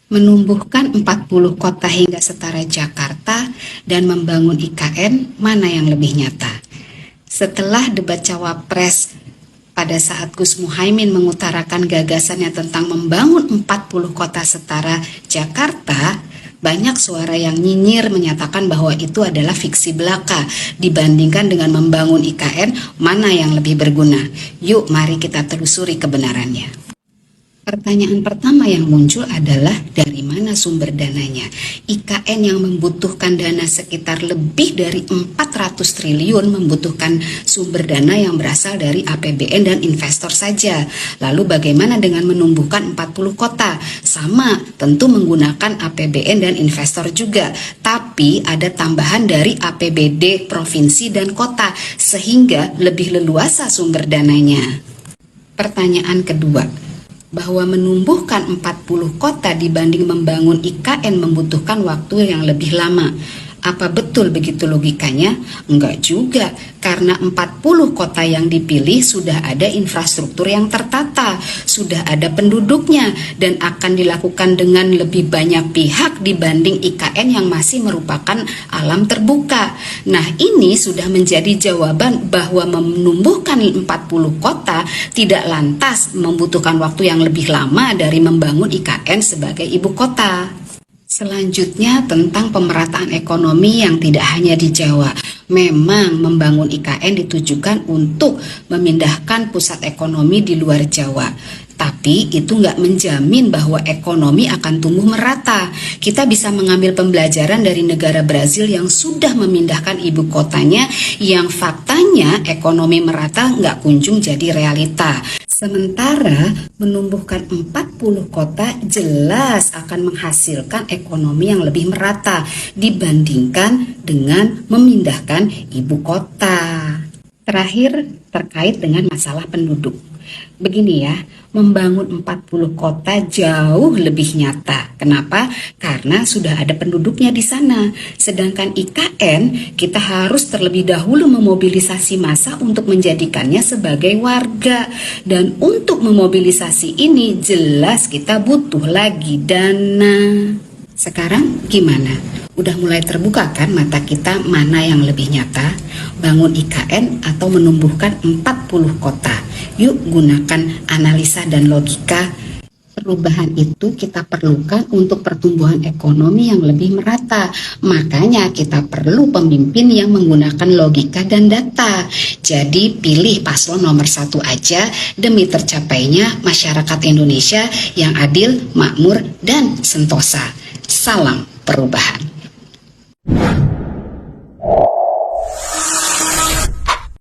Menumbuhkan 40 kota hingga setara Jakarta dan membangun IKN, mana yang lebih nyata? Setelah debat Cawapres pada saat Gus Muhaimin mengutarakan gagasannya tentang membangun 40 kota setara Jakarta, banyak suara yang nyinyir menyatakan bahwa itu adalah fiksi belaka dibandingkan dengan membangun IKN, mana yang lebih berguna. Yuk mari kita telusuri kebenarannya. Pertanyaan pertama yang muncul adalah dari mana sumber dananya? IKN yang membutuhkan dana sekitar lebih dari 400 triliun membutuhkan sumber dana yang berasal dari APBN dan investor saja. Lalu bagaimana dengan menumbuhkan 40 kota? Sama, tentu menggunakan APBN dan investor juga. Tapi ada tambahan dari APBD provinsi dan kota sehingga lebih leluasa sumber dananya. Pertanyaan kedua, bahwa menumbuhkan 40 kota dibanding membangun IKN membutuhkan waktu yang lebih lama. Apa betul begitu logikanya? Enggak juga, karena 40 kota yang dipilih sudah ada infrastruktur yang tertata, sudah ada penduduknya, dan akan dilakukan dengan lebih banyak pihak dibanding IKN yang masih merupakan alam terbuka. Nah, ini sudah menjadi jawaban bahwa menumbuhkan 40 kota tidak lantas membutuhkan waktu yang lebih lama dari membangun IKN sebagai ibu kota. Selanjutnya tentang pemerataan ekonomi yang tidak hanya di Jawa. Memang membangun IKN ditujukan untuk memindahkan pusat ekonomi di luar Jawa. Tapi itu nggak menjamin bahwa ekonomi akan tumbuh merata. Kita bisa mengambil pembelajaran dari negara Brazil yang sudah memindahkan ibu kotanya, yang faktanya ekonomi merata nggak kunjung jadi realita. Sementara menumbuhkan 40 kota jelas akan menghasilkan ekonomi yang lebih merata dibandingkan dengan memindahkan ibu kota. Terakhir, terkait dengan masalah penduduk. Begini ya, membangun 40 kota jauh lebih nyata. Kenapa? Karena sudah ada penduduknya di sana. Sedangkan IKN, kita harus terlebih dahulu memobilisasi massa untuk menjadikannya sebagai warga. Dan untuk memobilisasi ini jelas kita butuh lagi dana. Sekarang gimana? Udah mulai terbuka kan mata kita mana yang lebih nyata? Bangun IKN atau menumbuhkan 40 kota? Yuk gunakan analisa dan logika. Perubahan itu kita perlukan untuk pertumbuhan ekonomi yang lebih merata. Makanya kita perlu pemimpin yang menggunakan logika dan data. Jadi pilih paslon nomor 1 aja demi tercapainya masyarakat Indonesia yang adil, makmur, dan sentosa. Salam perubahan.